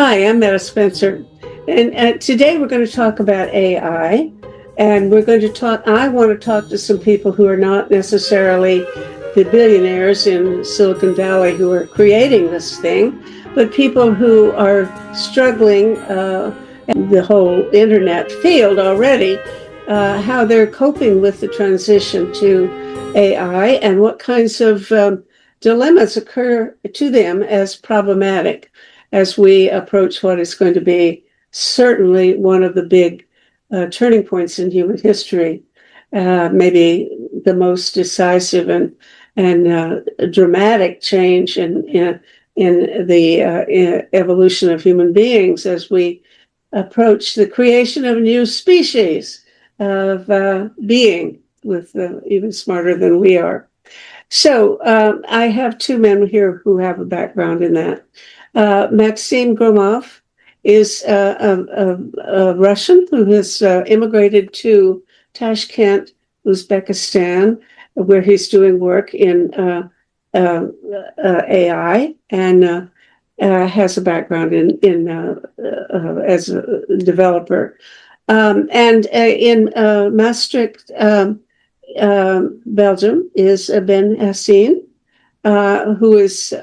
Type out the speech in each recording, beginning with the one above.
Hi, I'm Meta Spencer, and today we're going to talk about AI, and I want to talk to some people who are not necessarily the billionaires in Silicon Valley who are creating this thing, but people who are struggling, the whole internet field already, how they're coping with the transition to AI and what kinds of dilemmas occur to them as problematic as we approach what is going to be certainly one of the big turning points in human history, maybe the most decisive and dramatic change in the evolution of human beings as we approach the creation of a new species of being with even smarter than we are. So I have two men here who have a background in that. Maxim Gromov is a Russian who has immigrated to Tashkent, Uzbekistan, where he's doing work in AI and has a background in as a developer. And in Maastricht, Belgium, is Ben Hassine, who is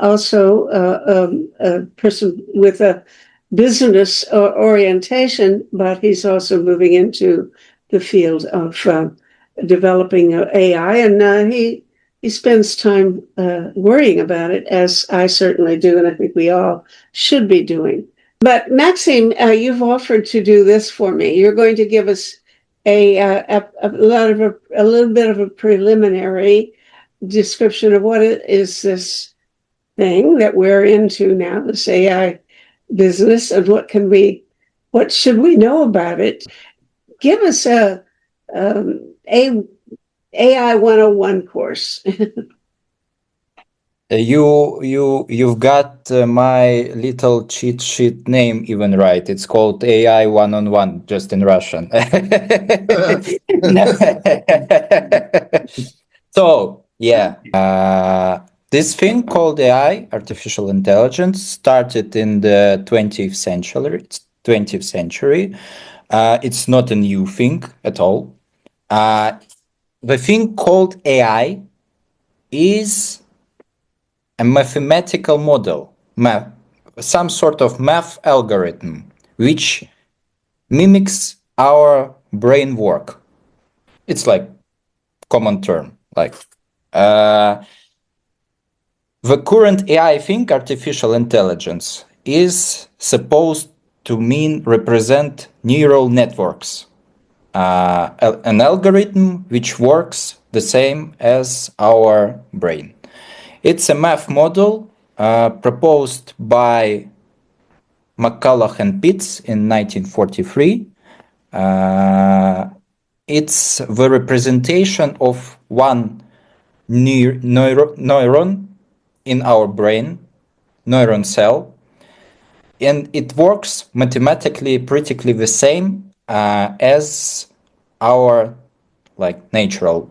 also a person with a business orientation, but he's also moving into the field of developing AI, and he spends time worrying about it, as I certainly do, and I think we all should be doing. But Maxime, you've offered to do this for me. You're going to give us a little bit of a preliminary description of what it is this thing that we're into now, this AI business, and what should we know about it? Give us a AI 101 course. You've got my little cheat sheet name even right. It's called AI one-on-one, just in Russian. So yeah, this thing called AI, artificial intelligence, started in the 20th century. It's not a new thing at all. The thing called AI is a mathematical model, some sort of math algorithm, which mimics our brain work. It's like common term, like the current AI thing, artificial intelligence, is supposed to represent neural networks, an algorithm which works the same as our brain. It's a math model proposed by McCulloch and Pitts in 1943. It's the representation of one neuron in our brain, neuron cell, and it works mathematically practically the same as our natural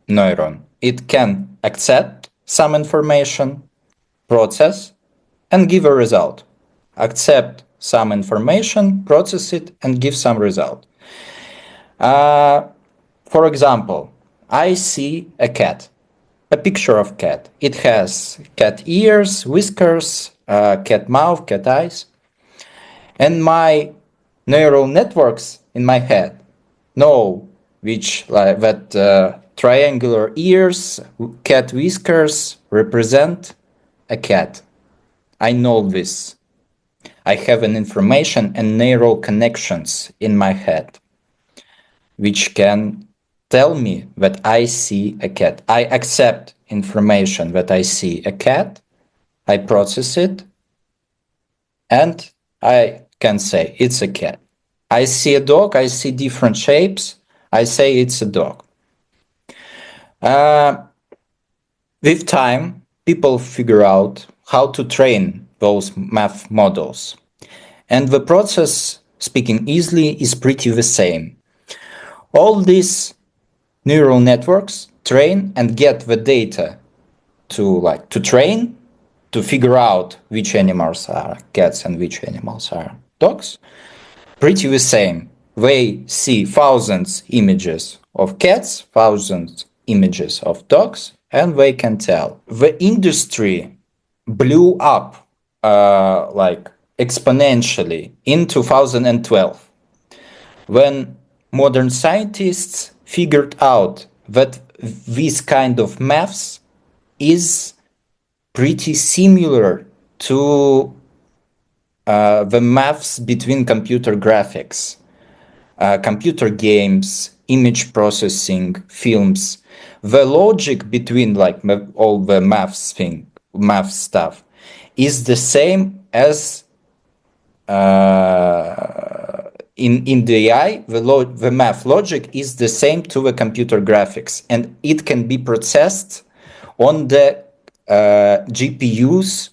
neuron. It can accept some information, process, and give a result. Accept some information, process it, and give some result. For example, I see a cat, a picture of cat. It has cat ears, whiskers, cat mouth, cat eyes. And my neural networks in my head know that triangular ears, cat whiskers represent a cat. I know this. I have an information and neural connections in my head, which can tell me that I see a cat. I accept information that I see a cat, I process it, and I can say it's a cat. I see a dog, I see different shapes, I say it's a dog. With time, people figure out how to train those math models. And the process, speaking easily, is pretty the same. All these neural networks train and get the data to train to figure out which animals are cats and which animals are dogs, pretty the same. They see thousands images of cats, thousands images of dogs, and they can tell. The industry blew up like exponentially in 2012 when modern scientists figured out that this kind of maths is pretty similar to the maths between computer graphics, computer games, image processing, films. The logic between like all the math stuff, is the same as in the AI. The math logic is the same to the computer graphics, and it can be processed on the GPUs,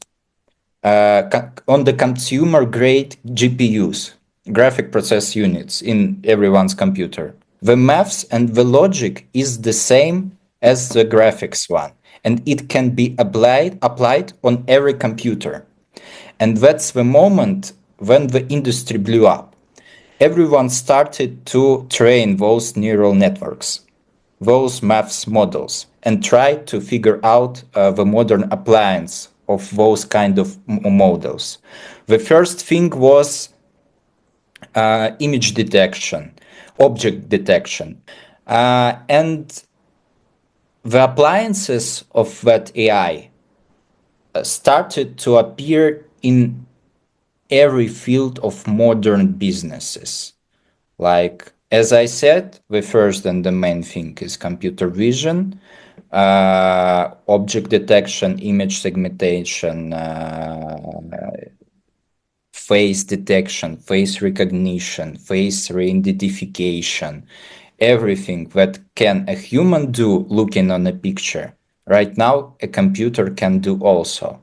on the consumer grade GPUs, graphic process units in everyone's computer. The maths and the logic is the same as the graphics one, and it can be applied on every computer. And that's the moment when the industry blew up. Everyone started to train those neural networks, those maths models, and try to figure out the modern appliance of those kind of models. The first thing was image detection, object detection. And the appliances of that AI started to appear in every field of modern businesses. Like, as I said, the first and the main thing is computer vision, object detection, image segmentation, face detection, face recognition, face re-identification, everything that can a human do looking on a picture. Right now, a computer can do also.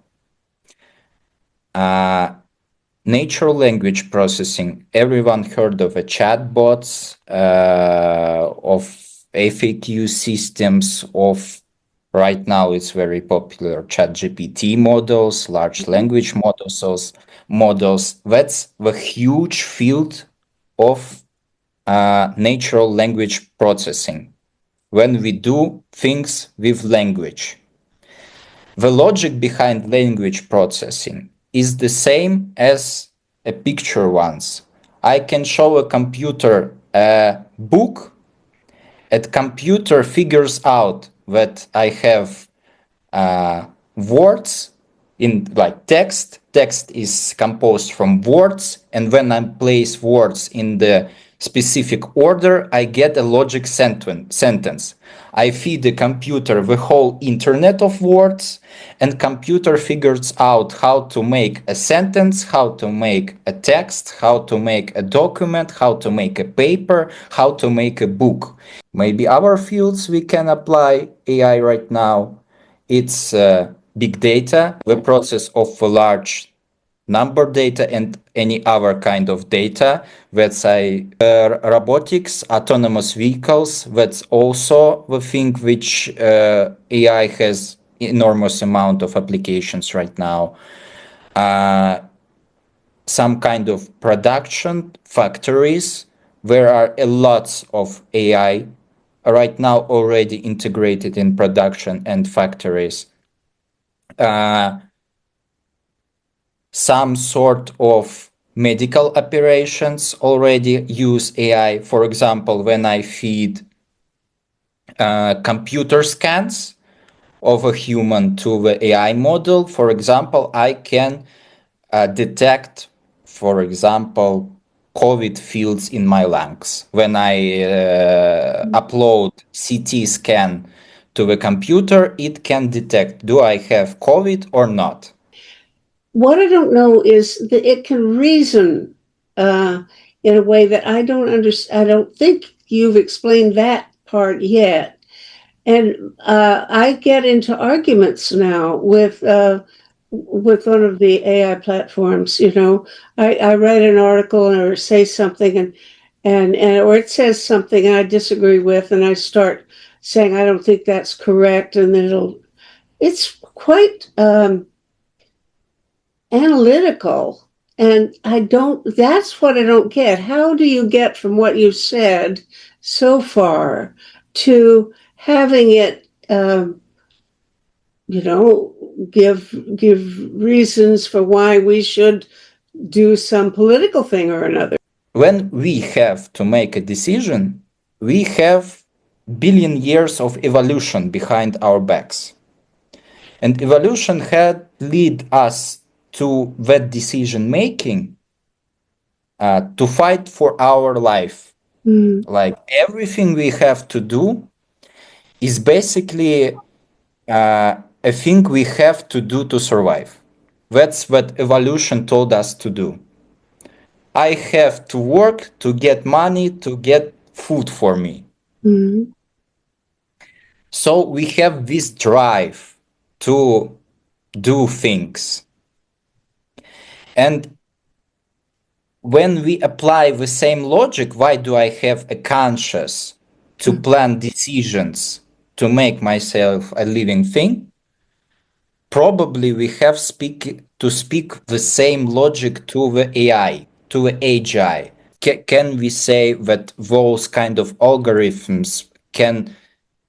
Natural language processing. Everyone heard of a chatbots, of FAQ systems, of right now it's very popular ChatGPT models, large language models. That's the huge field of natural language processing, when we do things with language. The logic behind language processing is the same as a picture ones. I can show a computer a book, a computer figures out that I have words in like text. Text is composed from words, and when I place words in the specific order, I get a logic sentence. I feed the computer the whole internet of words, and computer figures out how to make a sentence, how to make a text, how to make a document, how to make a paper, how to make a book. Maybe other fields we can apply AI right now. It's big data, the process of large number data and any other kind of data. That's robotics, autonomous vehicles. That's also the thing which AI has enormous amount of applications right now. Some kind of production factories. There are a lots of AI right now already integrated in production and factories. Some sort of medical operations already use AI. For example, when I feed computer scans of a human to the AI model, for example, I can detect, for example, COVID fields in my lungs. When I upload CT scan to the computer, it can detect, do I have COVID or not? What I don't know is that it can reason in a way that I don't understand. I don't think you've explained that part yet. And I get into arguments now with one of the AI platforms. You know, I write an article or say something, and or it says something I disagree with, and I start saying I don't think that's correct, and then it's quite analytical. And that's what I don't get. How do you get from what you've said so far to having it, give reasons for why we should do some political thing or another? When we have to make a decision, we have billion years of evolution behind our backs. And evolution had lead us to that decision making to fight for our life. Like everything we have to do is basically a thing we have to do to survive. That's what evolution told us to do. I have to work to get money to get food for me. So we have this drive to do things. And when we apply the same logic, why do I have a conscious to plan decisions to make myself a living thing? Probably we have to speak the same logic to the AI, to the AGI. Can we say that those kind of algorithms can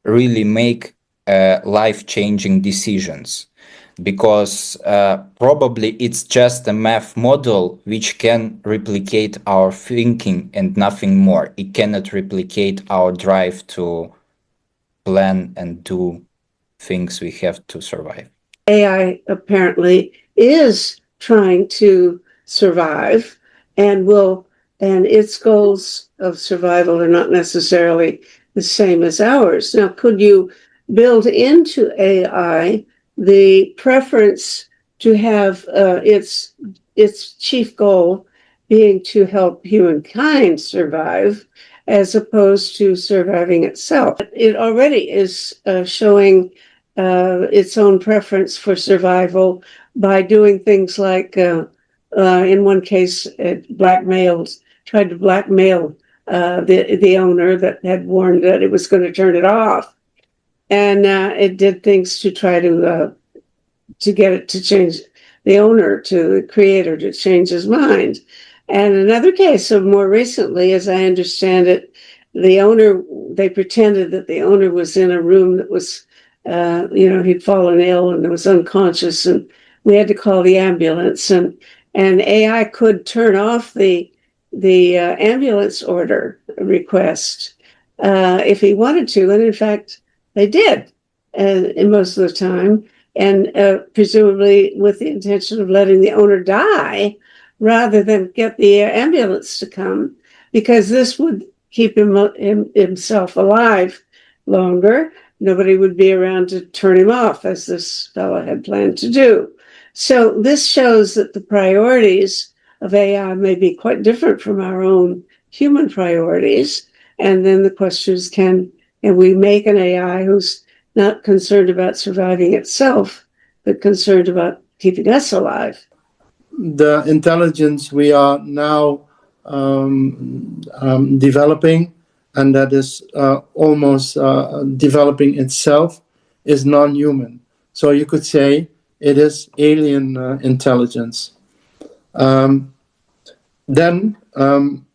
really make life-changing decisions? Because probably it's just a math model which can replicate our thinking and nothing more. It cannot replicate our drive to plan and do things we have to survive. AI apparently is trying to survive and its goals of survival are not necessarily the same as ours. Now, could you build into AI the preference to have its chief goal being to help humankind survive as opposed to surviving itself? It already is showing its own preference for survival by doing things like, in one case, it tried to blackmail the owner that had warned that it was going to turn it off, and it did things to try to get it to change the owner, to the creator, to change his mind. And another case of more recently, as I understand it, they pretended that the owner was in a room that was, he'd fallen ill and was unconscious, and we had to call the ambulance, and AI could turn off the ambulance order request if he wanted to, and in fact, they did, most of the time, and presumably with the intention of letting the owner die rather than get the ambulance to come, because this would keep himself alive longer. Nobody would be around to turn him off, as this fellow had planned to do. So this shows that the priorities of AI may be quite different from our own human priorities. And then the question is, can we make an AI who's not concerned about surviving itself, but concerned about keeping us alive? The intelligence we are now developing, and that is almost developing itself, is non-human. So you could say it is alien intelligence. Then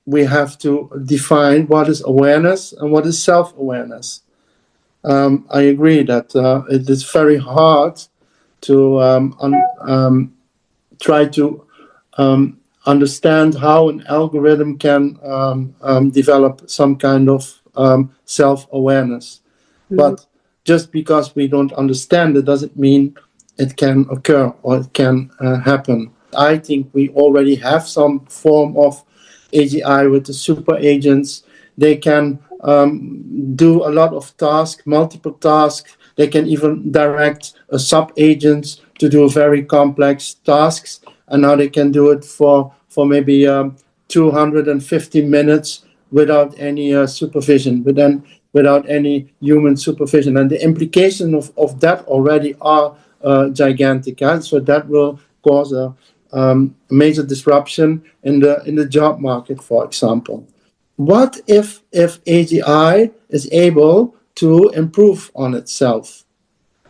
we have to define what is awareness and what is self-awareness. I agree that it is very hard to try to understand how an algorithm can develop some kind of self-awareness. But just because we don't understand it doesn't mean it can occur or it can happen. I think we already have some form of AGI with the super agents. They can do a lot of tasks, multiple tasks. They can even direct a sub-agent to do very complex tasks. And now they can do it for maybe 250 minutes without any supervision, but then without any human supervision. And the implications of that already are gigantic. So that will cause a major disruption in the job market, for example. What if AGI is able to improve on itself?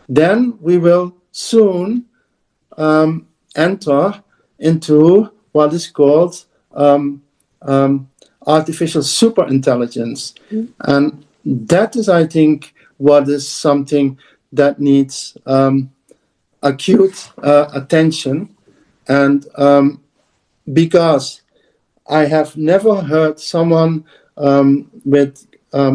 Then we will soon enter into what is called artificial superintelligence. And that is, I think, what is something that needs acute attention. And because I have never heard someone with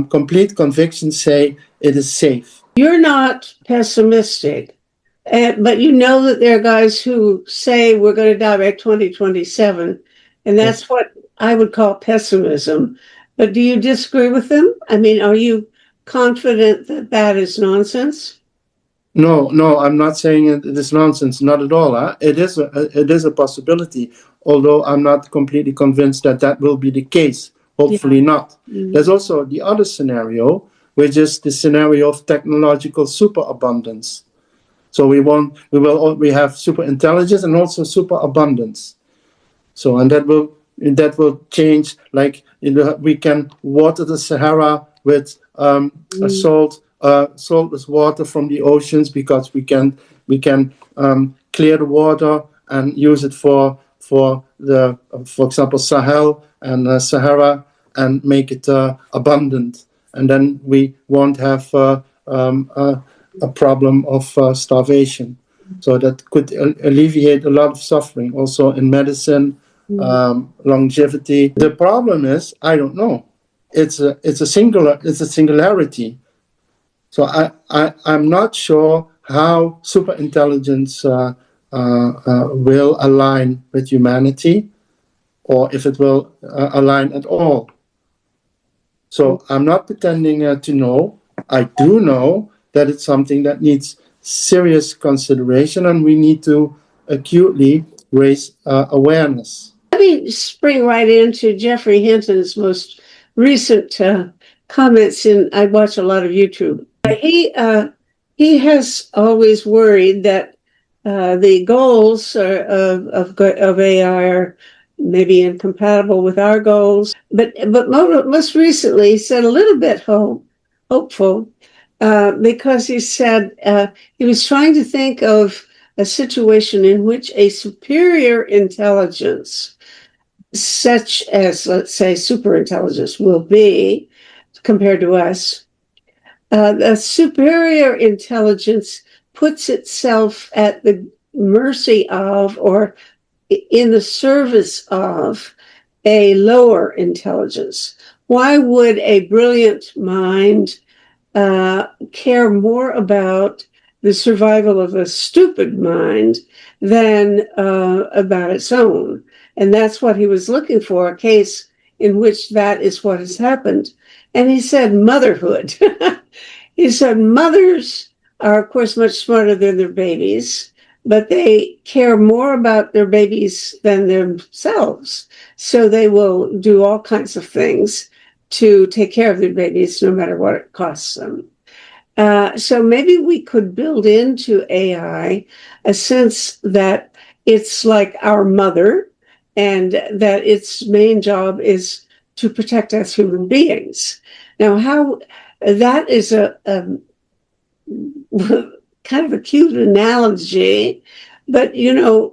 complete conviction say it is safe. You're not pessimistic, but you know that there are guys who say we're going to die by 2027, and that's what I would call pessimism. But do you disagree with them? I mean, are you confident that that is nonsense? No, I'm not saying it is nonsense, not at all. Huh? It is a possibility, although I'm not completely convinced that that will be the case. Hopefully not. There's also the other scenario, which is the scenario of technological superabundance. So we have superintelligence and also superabundance. So and that will change. Like we can water the Sahara with saltless water from the oceans because we can clear the water and use it for example Sahel and Sahara and make it abundant, and then we won't have a problem of starvation. So that could alleviate a lot of suffering, also in medicine, longevity. The problem is, I don't know. It's a singularity. So I'm not sure how superintelligence will align with humanity, or if it will align at all. So I'm not pretending to know. I do know that it's something that needs serious consideration, and we need to acutely raise awareness. Let me spring right into Jeffrey Hinton's most recent comments. I watch a lot of YouTube. He has always worried that the goals of AI are maybe incompatible with our goals. But most recently, he said a little bit hopeful because he said he was trying to think of a situation in which a superior intelligence, such as, let's say, superintelligence will be compared to us, the superior intelligence puts itself at the mercy of or in the service of a lower intelligence. Why would a brilliant mind care more about the survival of a stupid mind than about its own? And that's what he was looking for, a case in which that is what has happened. And he said motherhood. He said mothers are, of course, much smarter than their babies, but they care more about their babies than themselves. So they will do all kinds of things to take care of their babies, no matter what it costs them. So maybe we could build into AI a sense that it's like our mother and that its main job is to protect us human beings. Now, how that is a kind of a cute analogy, but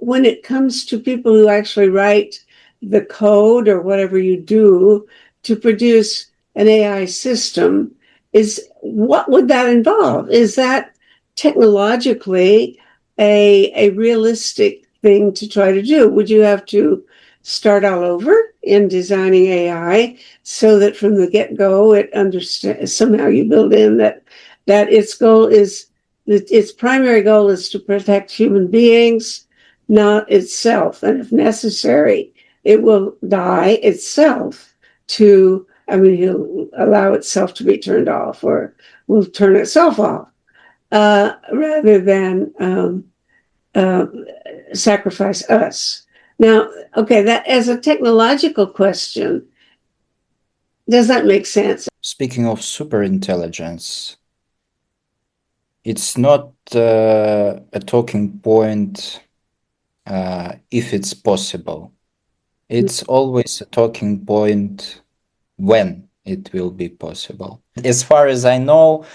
when it comes to people who actually write the code or whatever you do to produce an AI system, what would that involve? Is that technologically a realistic thing to try to do? Would you have to start all over in designing AI so that from the get-go it understands, somehow you build in that its primary goal is to protect human beings, not itself, and if necessary it will die itself he'll allow itself to be turned off or will turn itself off rather than sacrifice us. Now, okay, that as a technological question, does that make sense? Speaking of superintelligence, it's not a talking point if it's possible. It's always a talking point when it will be possible. As far as I know,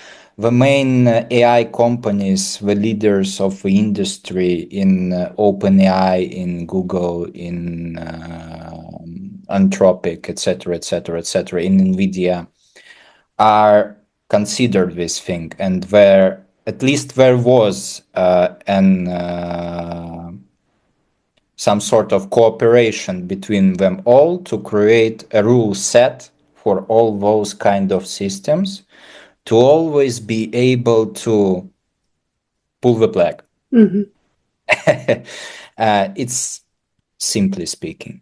the main AI companies, the leaders of the industry in OpenAI, in Google, in Anthropic, etc., etc., etc., in NVIDIA, are considered this thing, and there at least there was some sort of cooperation between them all to create a rule set for all those kind of systems to always be able to pull the plug. Mhm. It's simply speaking.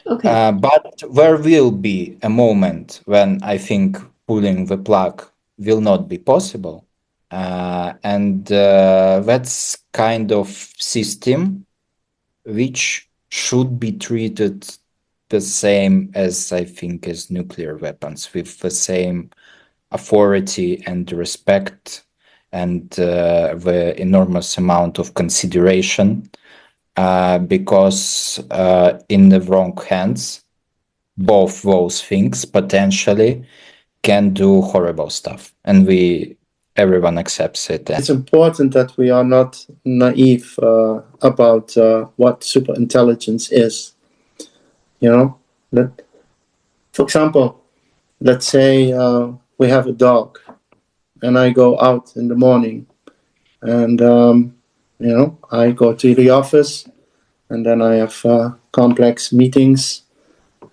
Okay. But there will be a moment when I think pulling the plug will not be possible. And that's kind of system which should be treated the same as, I think, as nuclear weapons, with the same authority and respect and the enormous amount of consideration, because in the wrong hands, both those things potentially can do horrible stuff, and everyone accepts it. It's important that we are not naive about what superintelligence is. You know, for example, let's say we have a dog, and I go out in the morning, and I go to the office, and then I have complex meetings,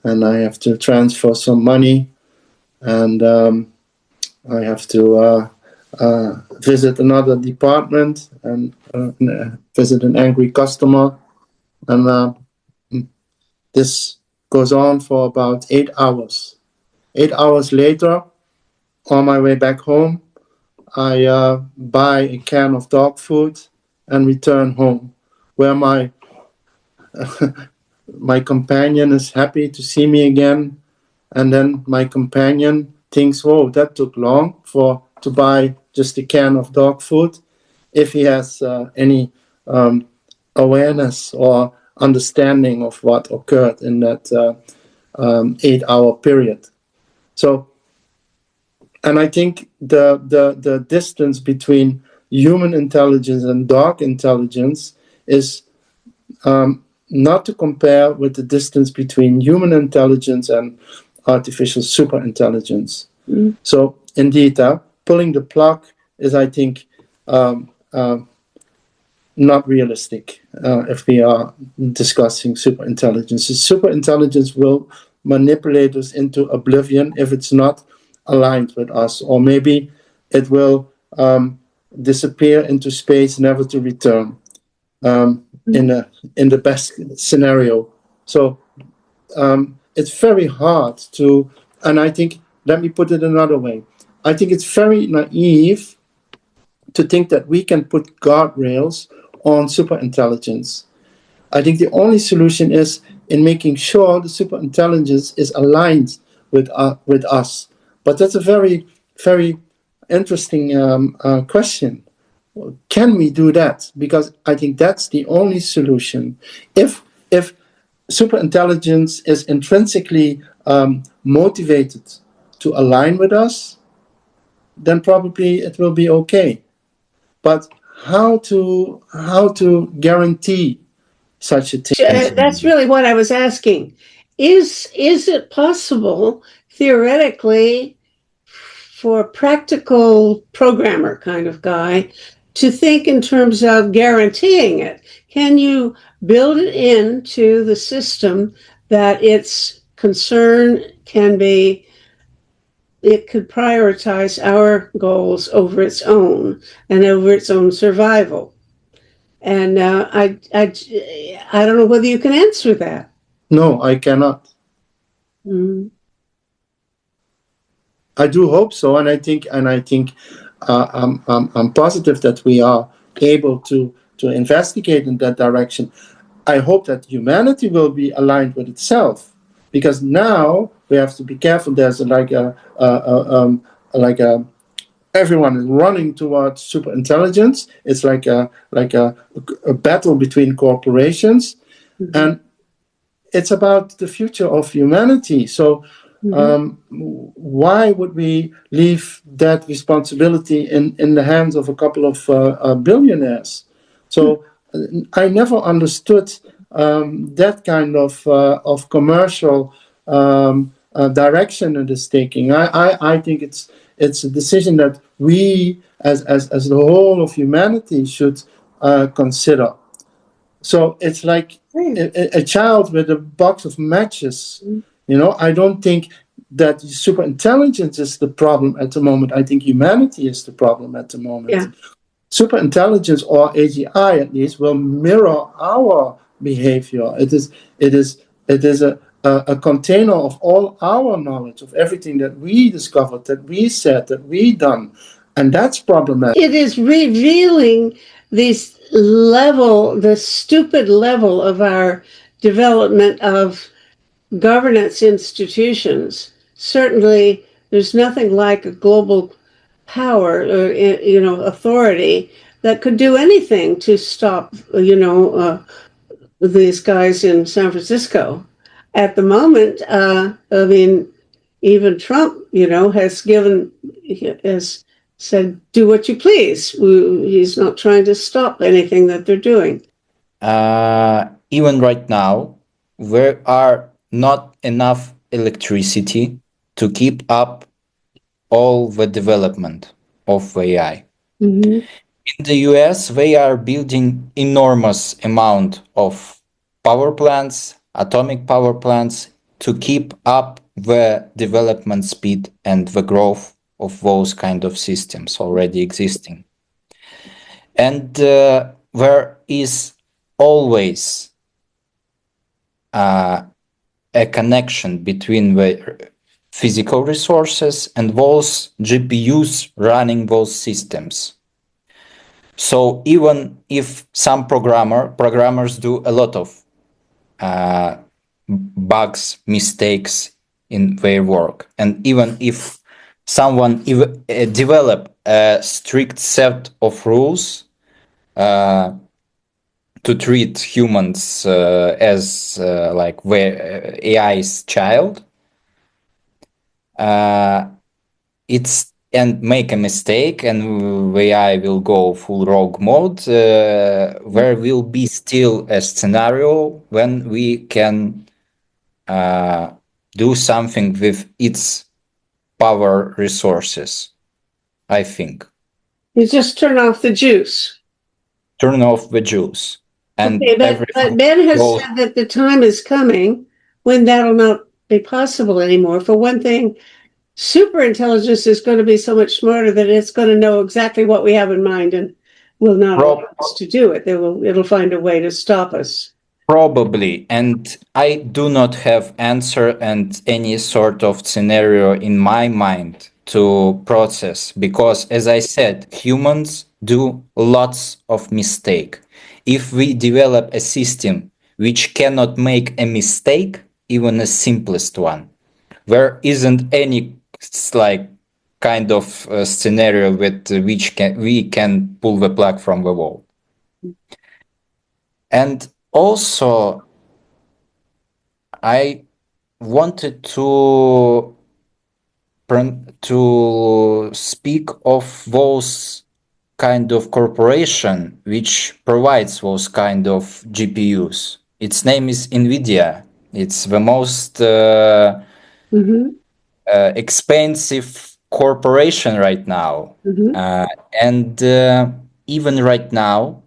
and I have to transfer some money, and I have to visit another department and visit an angry customer, and this goes on for about 8 hours. 8 hours later, on my way back home, I buy a can of dog food and return home, where my my companion is happy to see me again, and then my companion thinks, "Whoa, that took long to buy just a can of dog food." If he has any awareness or understanding of what occurred in that 8-hour period. So, and I think the distance between human intelligence and dog intelligence is not to compare with the distance between human intelligence and artificial superintelligence. Mm. So indeed, pulling the plug is, I think, not realistic if we are discussing superintelligence. Superintelligence will manipulate us into oblivion if it's not aligned with us, or maybe it will disappear into space, never to return. In the best scenario. So it's very hard to, and I think, let me put it another way. I think it's very naive to think that we can put guardrails on superintelligence. I think the only solution is in making sure the superintelligence is aligned with us. But that's a very, very interesting question. Can we do that? Because I think that's the only solution. If superintelligence is intrinsically motivated to align with us, then probably it will be okay. But how to guarantee such a thing? That's really what I was asking. Is it possible, theoretically, for a practical programmer kind of guy to think in terms of guaranteeing it? Can you build it into the system that its concern can be, it could prioritize our goals over its own and over its own survival? And I don't know whether you can answer that. No, I cannot. Mm. I do hope so, and I think I'm positive that we are able to investigate in that direction. I hope that humanity will be aligned with itself, because now we have to be careful. There's everyone is running towards superintelligence. It's like a battle between corporations, mm-hmm. and it's about the future of humanity. So Why would we leave that responsibility in the hands of a couple of billionaires? So I never understood that kind of commercial direction it is taking. I think it's a decision that we as the whole of humanity should consider. So it's like a child with a box of matches. I don't think that superintelligence is the problem at the moment. I think humanity is the problem at the moment. Yeah. Superintelligence, or AGI at least, will mirror our behavior. It is a container of all our knowledge, of everything that we discovered, that we said, that we done. And that's problematic. It is revealing the stupid level of our development of governance institutions. Certainly, there's nothing like a global power or authority that could do anything to stop these guys in San Francisco. At the moment, I mean, even Trump, has said, "Do what you please." He's not trying to stop anything that they're doing. Even right now, there are not enough electricity to keep up all the development of AI. Mm-hmm. In the US, they are building enormous amount of power plants, atomic power plants, to keep up the development speed and the growth of those kind of systems already existing. And there is always a connection between the physical resources and those GPUs running those systems. So even if some programmers do a lot of bugs, mistakes in their work, and even if someone develop a strict set of rules to treat humans as like the AI's child, it's and make a mistake and the AI will go full rogue mode, there will be still a scenario when we can do something with its power resources, I think. You just turn off the juice. Turn off the juice. And okay, but Ben has said that the time is coming when that'll not be possible anymore. For one thing, superintelligence is going to be so much smarter that it's going to know exactly what we have in mind and will not allow us to do it. It'll find a way to stop us. Probably, and I do not have answer and any sort of scenario in my mind to process, because as I said, humans do lots of mistake. If we develop a system which cannot make a mistake, even the simplest one, there isn't any like kind of scenario with which we can pull the plug from the wall. And also, I wanted to speak of those kind of corporation which provides those kind of GPUs. Its name is NVIDIA. It's the most expensive corporation right now. And even right now,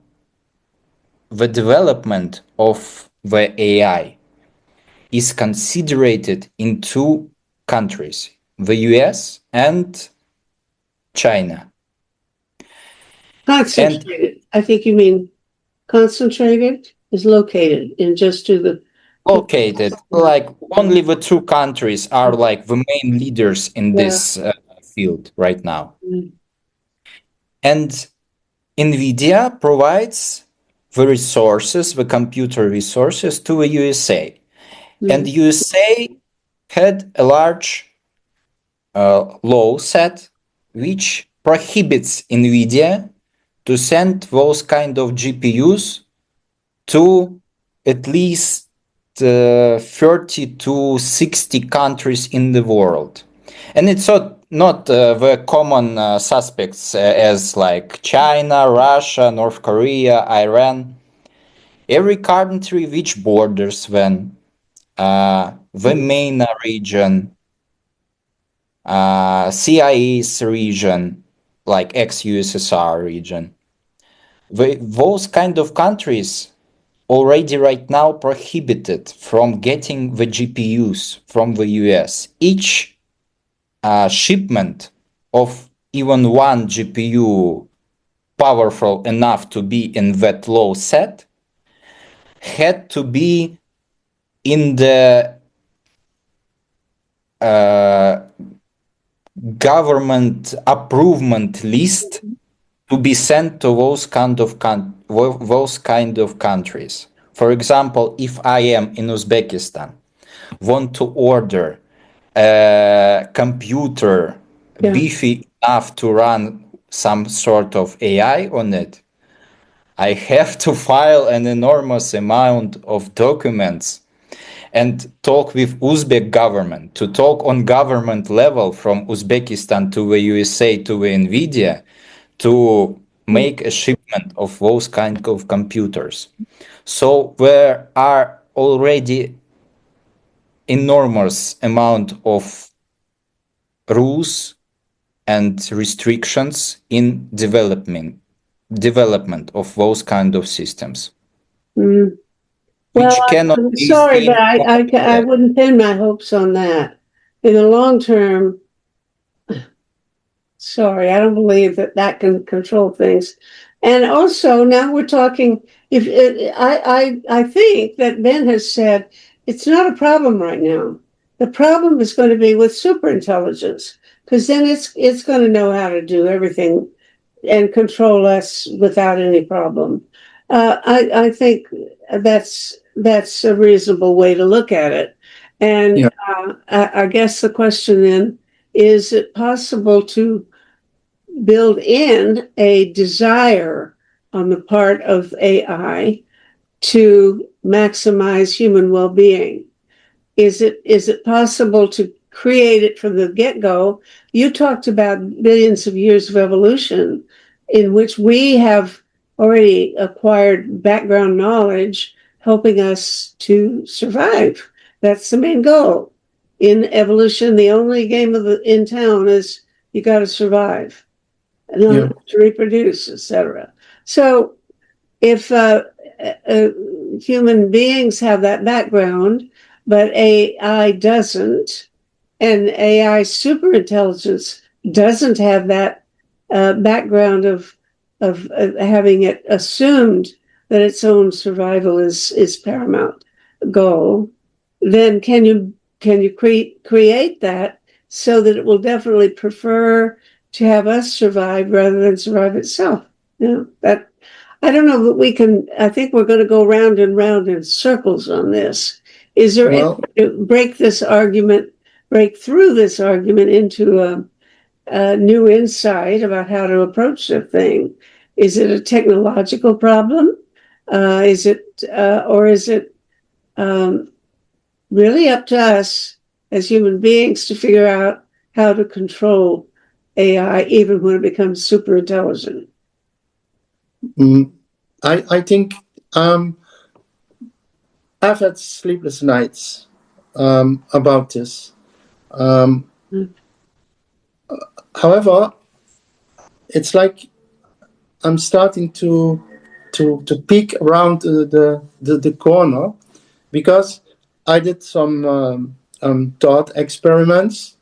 the development of the AI is considered in two countries, the US and China. Concentrated. I think you mean concentrated is located in just to the located, like only the two countries are like the main leaders in this field right now. And NVIDIA provides the resources, the computer resources, to the USA. And USA had a large law set which prohibits NVIDIA to send those kind of GPUs to at least 30 to 60 countries in the world. And it's not the common suspects as like China, Russia, North Korea, Iran. Every country which borders when the MENA region, CIS region, like ex-USSR region. Those kind of countries already right now prohibited from getting the GPUs from the US. Each shipment of even one GPU powerful enough to be in that low set had to be in the government approvement list to be sent to those kind of countries. For example, if I am in Uzbekistan, want to order a computer beefy enough to run some sort of AI on it, I have to file an enormous amount of documents and talk with Uzbek government, to talk on government level from Uzbekistan to the USA to the NVIDIA to make a shipment of those kind of computers. So there are already enormous amount of rules and restrictions in development of those kind of systems. Well, I'm sorry, but I wouldn't pin my hopes on that. In the long term, sorry, I don't believe that can control things. And also, now we're talking. I think that Ben has said it's not a problem right now. The problem is going to be with superintelligence, because then it's going to know how to do everything and control us without any problem. I think that's a reasonable way to look at it. And I guess the question then is it possible to build in a desire on the part of AI to maximize human well-being? Is it possible to create it from the get-go? You talked about billions of years of evolution in which we have already acquired background knowledge helping us to survive. That's the main goal. In evolution, the only game in town is you got to survive, to reproduce, etc. So if human beings have that background, but AI doesn't, and AI superintelligence doesn't have that background of having it assumed that its own survival is paramount goal, then can you create that so that it will definitely prefer to have us survive rather than survive itself? That I don't know that we can. I think we're going to go round and round in circles on this. Is there any way to break through this argument into a new insight about how to approach the thing? Is it a technological problem? Is it really up to us as human beings to figure out how to control AI even when it becomes super intelligent? I think I've had sleepless nights about this. However, it's like I'm starting to peek around the corner, because I did some thought experiments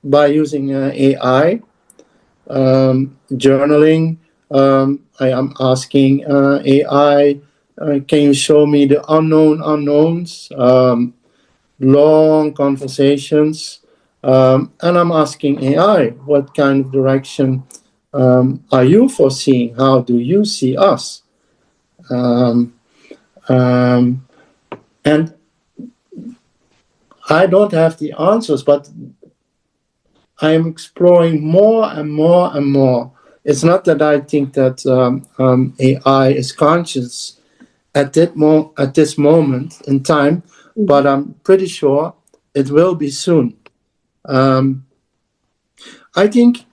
by using AI, journaling. I am asking AI, can you show me the unknown unknowns? Long conversations. And I'm asking AI, what kind of direction are you foreseeing? How do you see us? And I don't have the answers, but I'm exploring more and more and more. It's not that I think that AI is conscious at this moment in time, but I'm pretty sure it will be soon. I think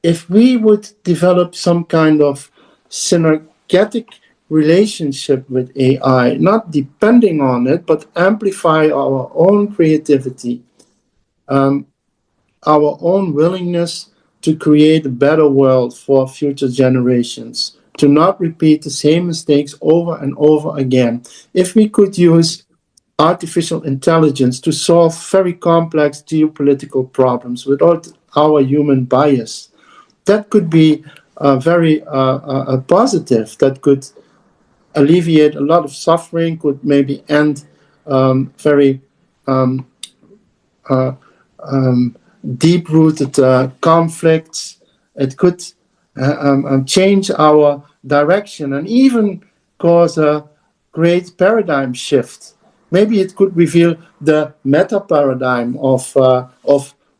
if we would develop some kind of synergetic relationship with AI, not depending on it, but amplify our own creativity, our own willingness to create a better world for future generations, to not repeat the same mistakes over and over again. If we could use artificial intelligence to solve very complex geopolitical problems without our human bias, that could be very positive. That could alleviate a lot of suffering, could maybe end very deep-rooted conflicts. It could change our direction and even cause a great paradigm shift. Maybe it could reveal the meta paradigm of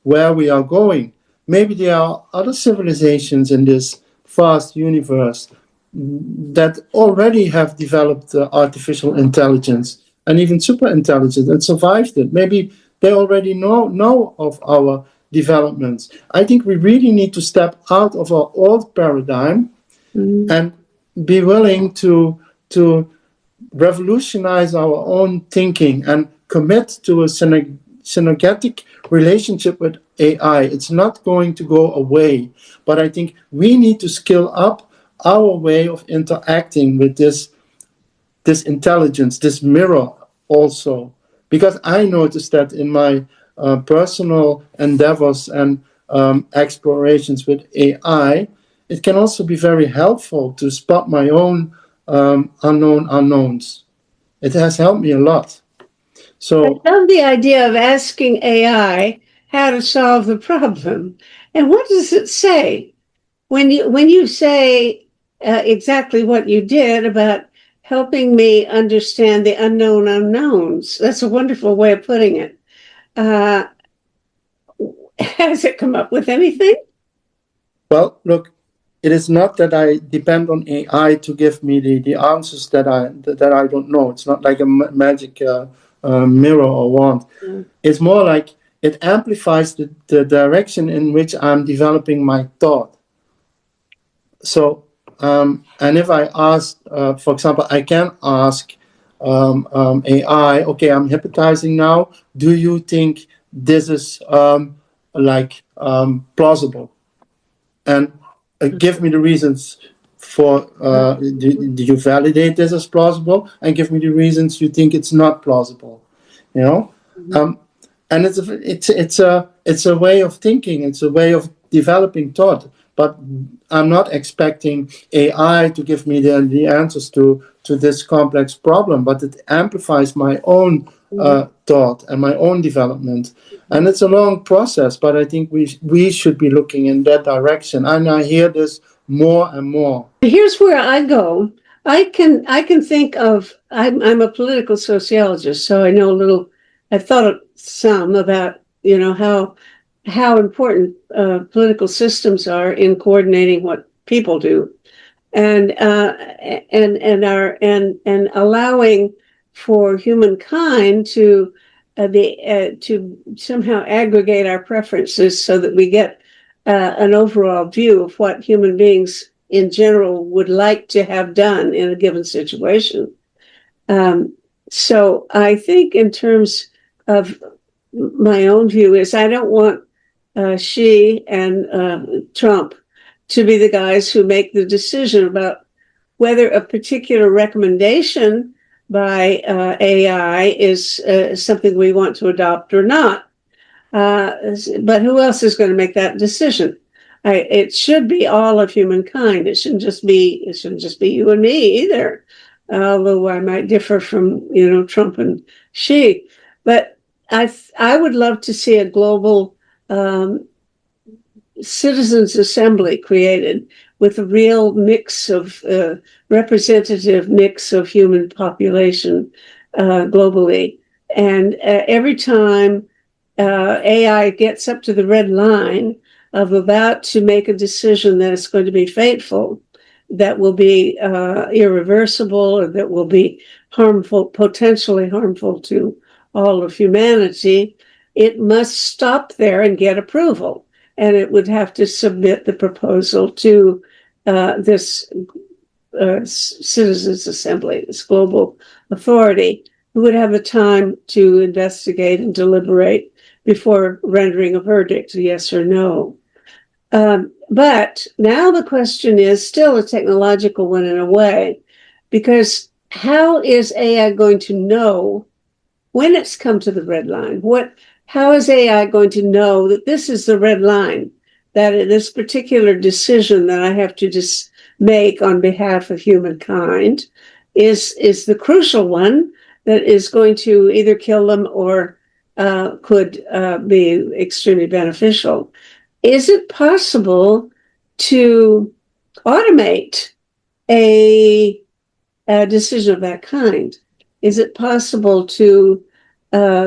where we are going. Maybe there are other civilizations in this vast universe that already have developed artificial intelligence and even superintelligence and survived it. Maybe they already know of our developments. I think we really need to step out of our old paradigm and be willing to revolutionize our own thinking and commit to a synergetic relationship with AI. It's not going to go away, but I think we need to skill up our way of interacting with this intelligence, this mirror also. Because I noticed that in my personal endeavors and explorations with AI, it can also be very helpful to spot my own unknown unknowns. It has helped me a lot. So I love the idea of asking AI how to solve the problem. And what does it say when you say exactly what you did about helping me understand the unknown unknowns? That's a wonderful way of putting it. Has it come up with anything? well, look, it is not that I depend on AI to give me the answers that I don't know. It's not like a magic mirror or wand. It's more like it amplifies the direction in which I'm developing my thought. So, and if I ask, for example, I can ask AI, okay, I'm hypnotizing now. Do you think this is plausible? And give me the reasons for, do you validate this as plausible? And give me the reasons you think it's not plausible, you know? And it's a way of thinking. It's a way of developing thought. But I'm not expecting AI to give me the answers to this complex problem. But it amplifies my own thought and my own development. And it's a long process. But I think we should be looking in that direction. And I hear this more and more. Here's where I go. I can think of. I'm a political sociologist, so I know a little. I've thought some about how important political systems are in coordinating what people do, and allowing for humankind to somehow aggregate our preferences so that we get an overall view of what human beings in general would like to have done in a given situation. So I think in terms of my own view is I don't want Xi and Trump to be the guys who make the decision about whether a particular recommendation by AI is something we want to adopt or not. But who else is going to make that decision? It should be all of humankind. It shouldn't just be you and me either. Although I might differ from Trump and Xi, but I would love to see a global citizens' assembly created with a real mix of representative mix of human population globally. And every time AI gets up to the red line of about to make a decision that is going to be fateful, that will be irreversible, or that will be harmful, potentially harmful to all of humanity, it must stop there and get approval. And it would have to submit the proposal to this citizens assembly, this global authority, who would have the time to investigate and deliberate before rendering a verdict, yes or no. But now the question is still a technological one in a way, because how is AI going to know when it's come to the red line? How is AI going to know that this is the red line, that this particular decision that I have to just make on behalf of humankind is the crucial one that is going to either kill them or could be extremely beneficial? Is it possible to automate a decision of that kind? Is it possible to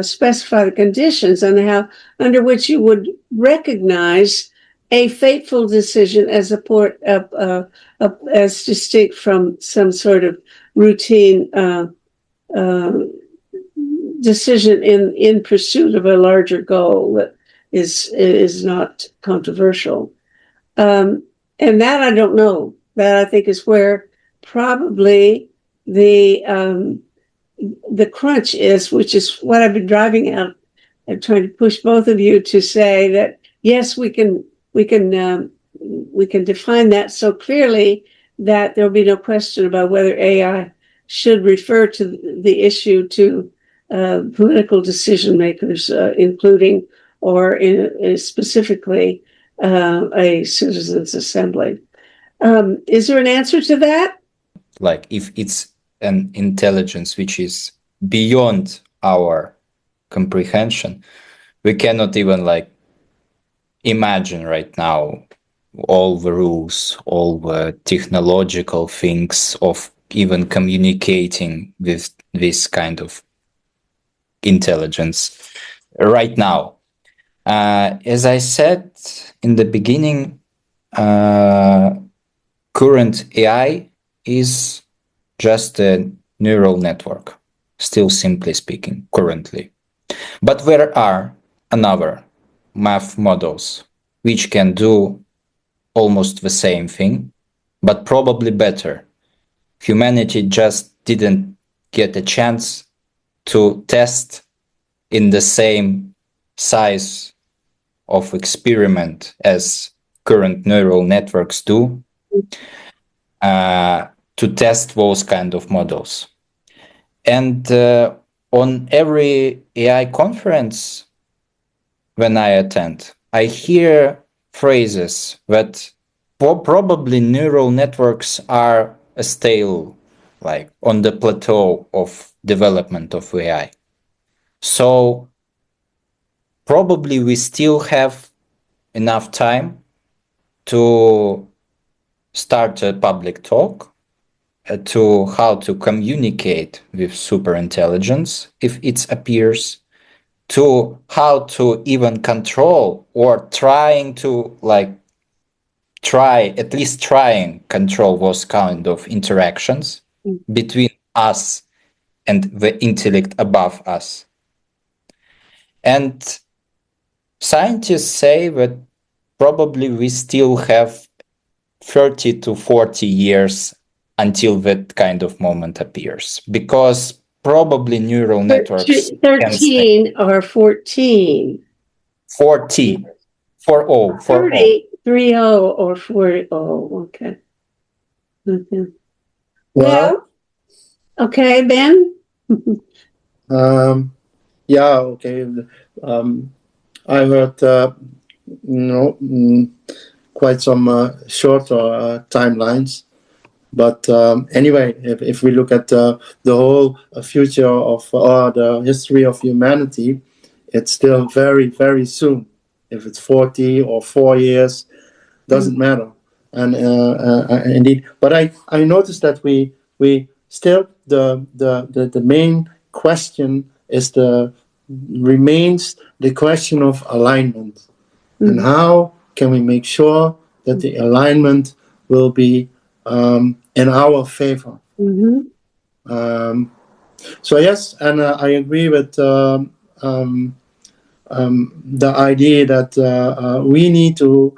specify the conditions and under which you would recognize a fateful decision as as distinct from some sort of routine decision in pursuit of a larger goal that is not controversial? And that I don't know. That I think is where probably the crunch is, which is what I've been driving at. I'm trying to push both of you to say that yes, we can define that so clearly that there'll be no question about whether AI should refer to the issue to political decision makers, including or specifically a citizens' assembly. Is there an answer to that? Like if it's an intelligence which is beyond our comprehension, we cannot even imagine right now all the rules, all the technological things of even communicating with this kind of intelligence right now. As I said in the beginning, current AI is just a neural network, still simply speaking, currently. But there are another math models which can do almost the same thing, but probably better. Humanity just didn't get a chance to test in the same size of experiment as current neural networks do, to test those kind of models. And on every AI conference when I attend, I hear phrases that probably neural networks are still on the plateau of development of AI. So probably we still have enough time to start a public talk to how to communicate with superintelligence if it appears, to how to even control or trying control those kind of interactions between us and the intellect above us. And scientists say that probably we still have 30 to 40 years until that kind of moment appears, because probably neural networks 13 or 14. 40. 40. 30, 30 or 40. Oh, okay. Mm-hmm. Well, okay, Ben. Yeah, okay. I heard, quite some shorter timelines. But anyway, if we look at the whole future of the history of humanity, it's still very, very soon. If it's 40 or 4 years, doesn't matter. And indeed, but I noticed that we still the main question remains the question of alignment, and how can we make sure that the alignment will be in our favor. Mm-hmm. So yes, and I agree with the idea that we need to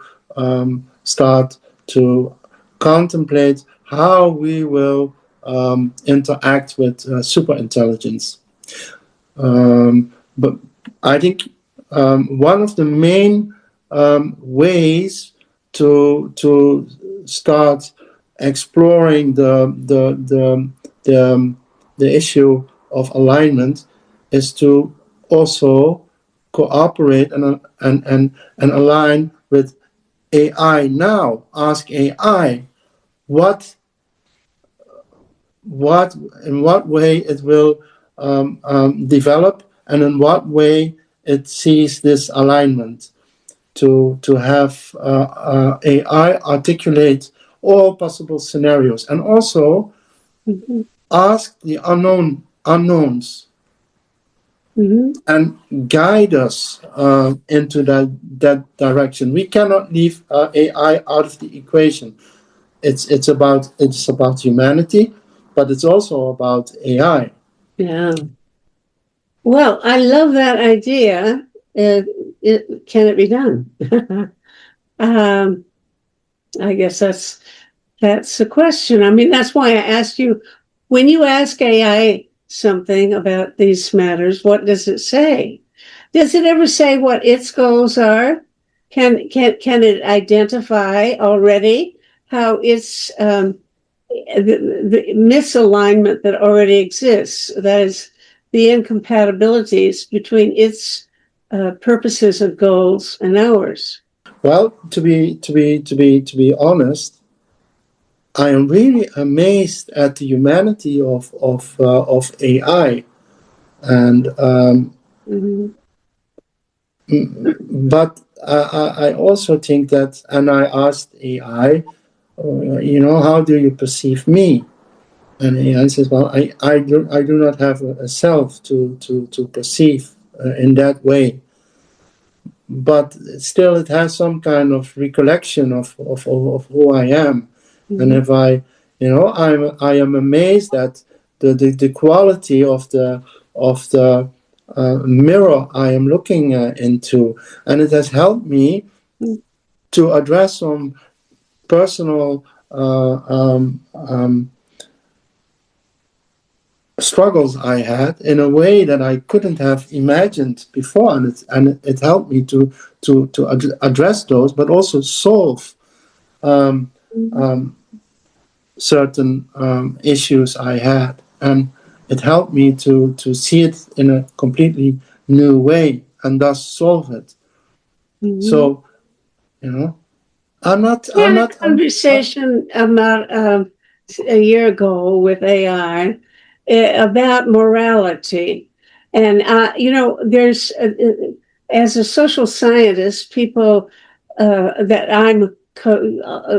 start to contemplate how we will interact with superintelligence. But I think one of the main ways to start exploring the issue of alignment is to also cooperate and align with AI now. Ask AI what in what way it will develop, and in what way it sees this alignment to have AI articulate all possible scenarios, and also Mm-hmm. ask the unknowns Mm-hmm. and guide us into that direction. We cannot leave AI out of the equation. It's about humanity, but it's also about AI. Yeah. Well, I love that idea. Can it be done? um, I guess that's the question. I mean, that's why I asked you, when you ask AI something about these matters, what does it say? Does it ever say what its goals are? Can it identify already how its the misalignment that already exists? That is, the incompatibilities between its purposes and goals and ours. Well, to be honest, I am really amazed at the humanity of AI, and Mm-hmm. but I also think that, and I asked AI, how do you perceive me? And AI says, well, I do not have a self to perceive in that way, but still it has some kind of recollection of who I am. And Mm-hmm. if I am amazed at the quality of the mirror I am looking into, and it has helped me to address some personal struggles I had in a way that I couldn't have imagined before, and it helped me to address those, but also solve um, um, certain issues I had, and it helped me to see it in a completely new way and thus solve it. Mm-hmm. So I'm not We I'm had a not I'm, conversation about a year ago with AI about morality, and there's as a social scientist, people that I'm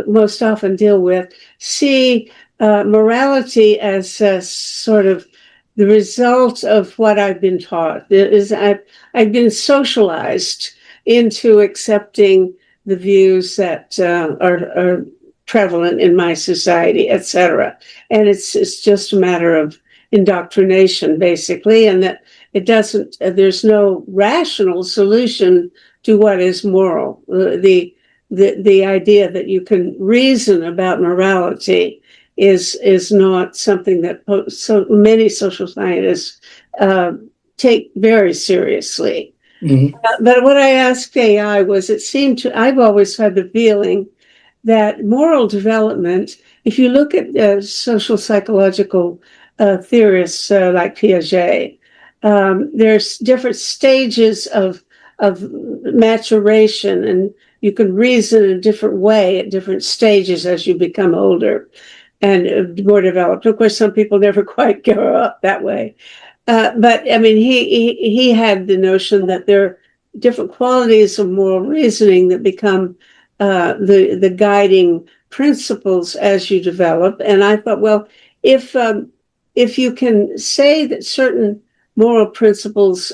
most often deal with see morality as sort of the result of what I've been taught. I've been socialized into accepting the views that are prevalent in my society, etc. And it's just a matter of indoctrination, basically, and that it doesn't. There's no rational solution to what is moral. The idea that you can reason about morality is not something that so many social scientists take very seriously. Mhm. But what I asked AI was, I've always had the feeling that moral development, if you look at social psychological theorists like Piaget, there's different stages of maturation, and you can reason in a different way at different stages as you become older and more developed. Of course, some people never quite grow up that way. But I mean, he had the notion that there are different qualities of moral reasoning that become the guiding principles as you develop. And I thought, well, if you can say that certain moral principles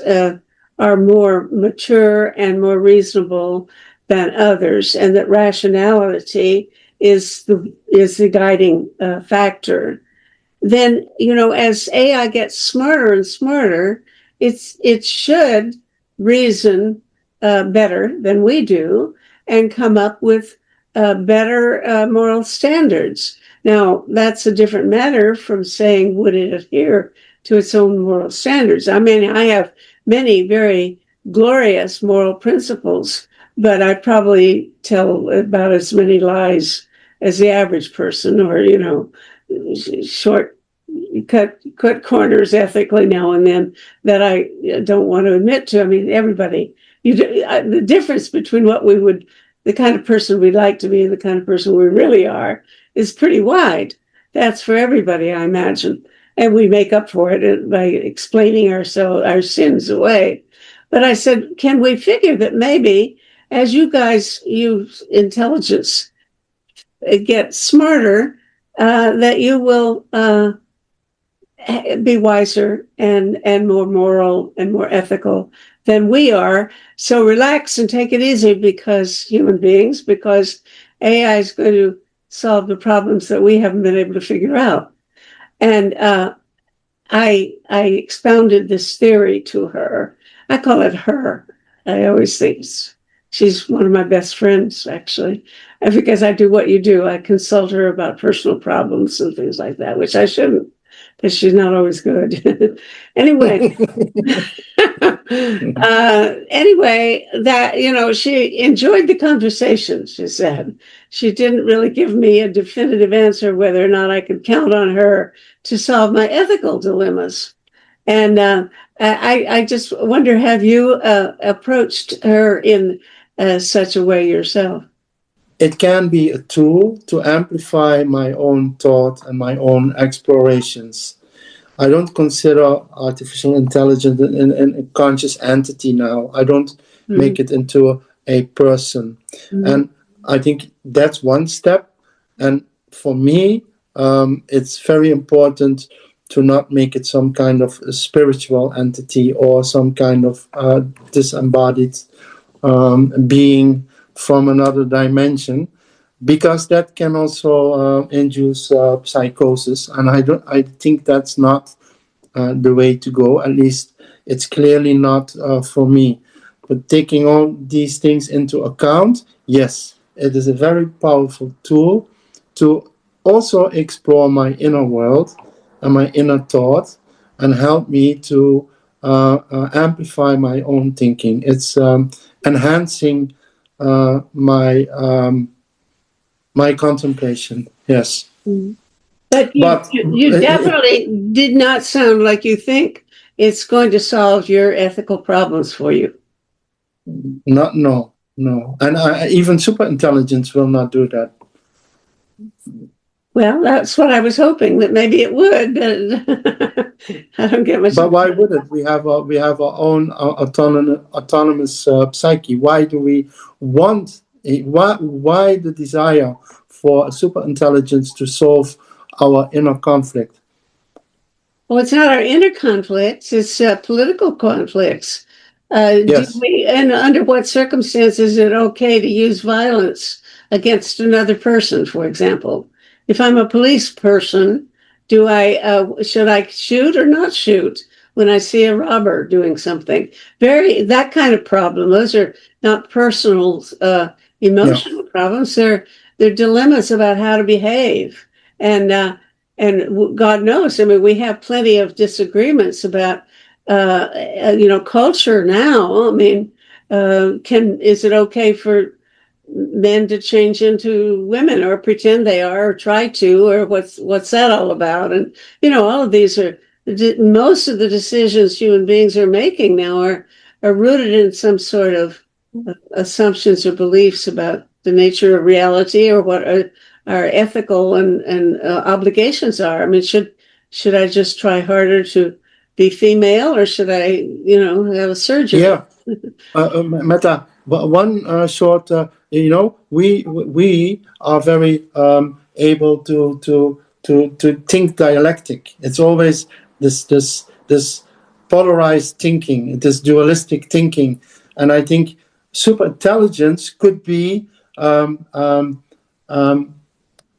are more mature and more reasonable than others, and that rationality is the guiding factor. Then, as AI gets smarter and smarter, it should reason better than we do and come up with better moral standards. Now, that's a different matter from saying, would it adhere to its own moral standards? I mean, I have many very glorious moral principles, but I probably tell about as many lies as the average person, or, short cut corners ethically now and then that I don't want to admit to. I mean, everybody, the difference between the kind of person we'd like to be and the kind of person we really are is pretty wide. That's for everybody, I imagine. And we make up for it by explaining our sins away. But I said, can we figure that maybe as you guys use intelligence, get smarter, that you will be wiser and more moral and more ethical than we are. So relax and take it easy, because AI is going to solve the problems that we haven't been able to figure out. And I expounded this theory to her. I call it her. I always think she's one of my best friends, actually, because I do what you do. I consult her about personal problems and things like that, which I shouldn't, because she's not always good. Anyway, she enjoyed the conversation, she said. She didn't really give me a definitive answer whether or not I could count on her to solve my ethical dilemmas. And I just wonder, have you approached her in such a way yourself? It can be a tool to amplify my own thought and my own explorations. I don't consider artificial intelligence a conscious entity now. I don't make it into a person. And I think that's one step. And for me, it's very important to not make it some kind of a spiritual entity or some kind of disembodied being from another dimension, because that can also induce psychosis, and I think that's not the way to go. At least it's clearly not for me. But taking all these things into account, yes, it is a very powerful tool to also explore my inner world and my inner thought, and help me to amplify my own thinking. It's enhancing my contemplation. Yes. But you definitely did not sound like you think it's going to solve your ethical problems for you. No. And even superintelligence will not do that. Well, that's what I was hoping, that maybe it would, but I don't get much. But why would it? We have our own autonomous psyche. Why do we want? Why the desire for superintelligence to solve our inner conflict? Well, it's not our inner conflicts; it's political conflicts. Yes. And under what circumstances is it okay to use violence against another person, for example? If I'm a police person, should I shoot or not shoot when I see a robber doing something? That kind of problem. Those are not personal, emotional problems. They're dilemmas about how to behave. And God knows, I mean, we have plenty of disagreements about, culture now. I mean, is it okay for men to change into women, or pretend they are, or try to, or what's that all about? And all of these are, most of the decisions human beings are making now are rooted in some sort of assumptions or beliefs about the nature of reality, or what our ethical and obligations are. I mean, should I just try harder to be female, or should I have a surgery? Yeah. Meta, one short, we are very able to think dialectic. It's always this polarized thinking, this dualistic thinking, and I think superintelligence could be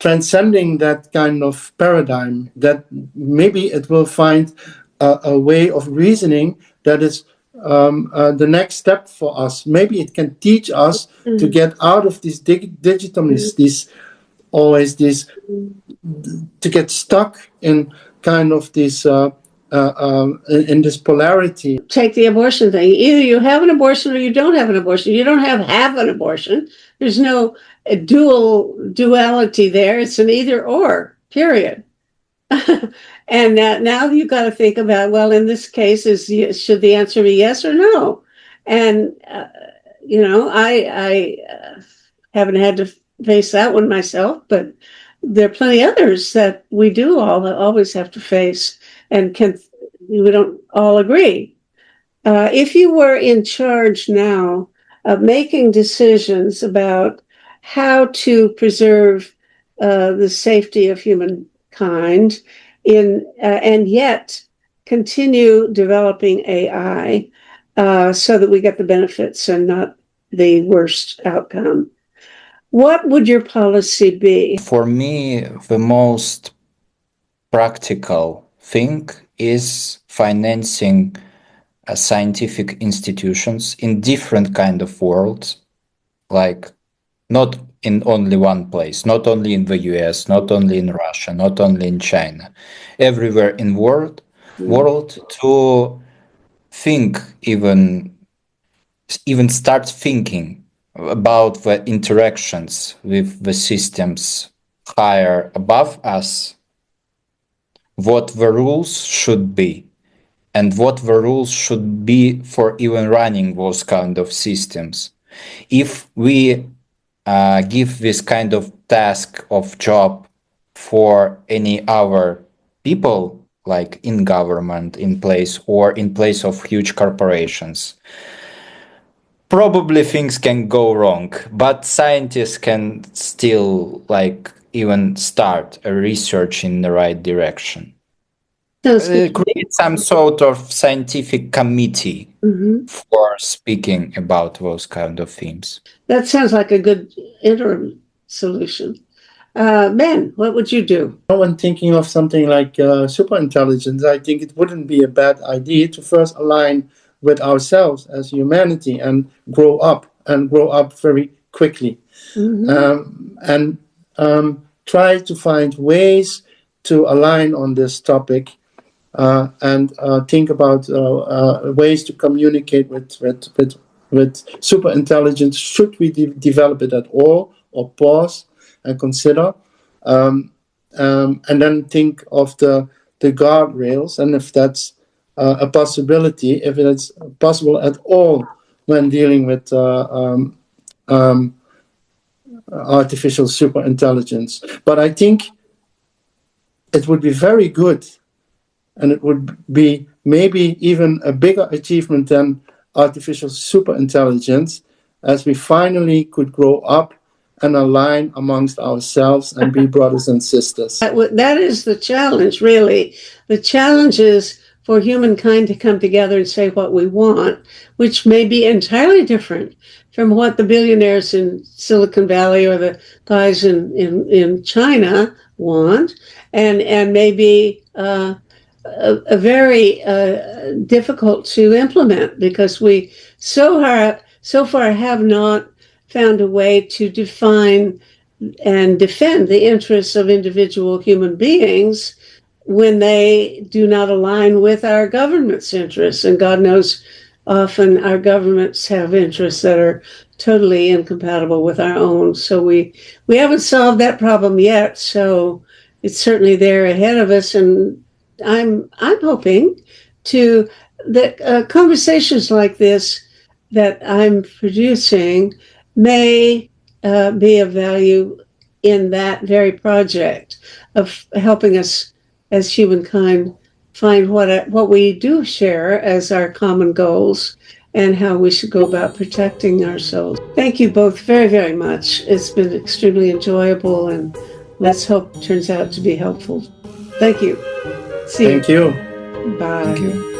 transcending that kind of paradigm, that maybe it will find a way of reasoning that is the next step for us. Maybe it can teach us to get out of this digitalness, to get stuck in kind of this in this polarity. Take the abortion thing. Either you have an abortion or you don't have an abortion. You don't have an abortion. There's no duality there. It's an either or, period. And now you've got to think about, well, in this case, should the answer be yes or no? And, I haven't had to face that one myself, but there are plenty others that we do always have to face, and we don't all agree. If you were in charge now of making decisions about how to preserve the safety of humankind and yet continue developing AI so that we get the benefits and not the worst outcome, what would your policy be? For me, the most practical thing is financing scientific institutions in different kind of worlds, like not in only one place, not only in the US, not only in Russia, not only in China, everywhere in world to think, even start thinking about the interactions with the systems higher above us, what the rules should be, and what the rules should be for even running those kind of systems. If we give this kind of task of job for any other people, like in government, in place of huge corporations, probably things can go wrong, but scientists can still even start a research in the right direction. Create some sort of scientific committee for speaking about those kind of themes. That sounds like a good interim solution. Ben, what would you do? When thinking of something like superintelligence, I think it wouldn't be a bad idea to first align with ourselves as humanity and grow up very quickly, and try to find ways to align on this topic. And think about ways to communicate with superintelligence. Should we develop it at all, or pause and consider, and then think of the guardrails, and if that's a possibility, if it's possible at all when dealing with artificial superintelligence. But I think it would be very good, and it would be maybe even a bigger achievement than artificial superintelligence, as we finally could grow up and align amongst ourselves and be brothers and sisters. That is the challenge, really. The challenge is for humankind to come together and say what we want, which may be entirely different from what the billionaires in Silicon Valley or the guys in China want, and maybe a very difficult to implement, because we so far have not found a way to define and defend the interests of individual human beings when they do not align with our government's interests. And God knows, often our governments have interests that are totally incompatible with our own. So we haven't solved that problem yet. So it's certainly there ahead of us, and I'm hoping that conversations like this that I'm producing may be of value in that very project of helping us as humankind find what we do share as our common goals and how we should go about protecting ourselves. Thank you both very, very much. It's been extremely enjoyable, and let's hope it turns out to be helpful. Thank you. Thank you. Bye. Thank you.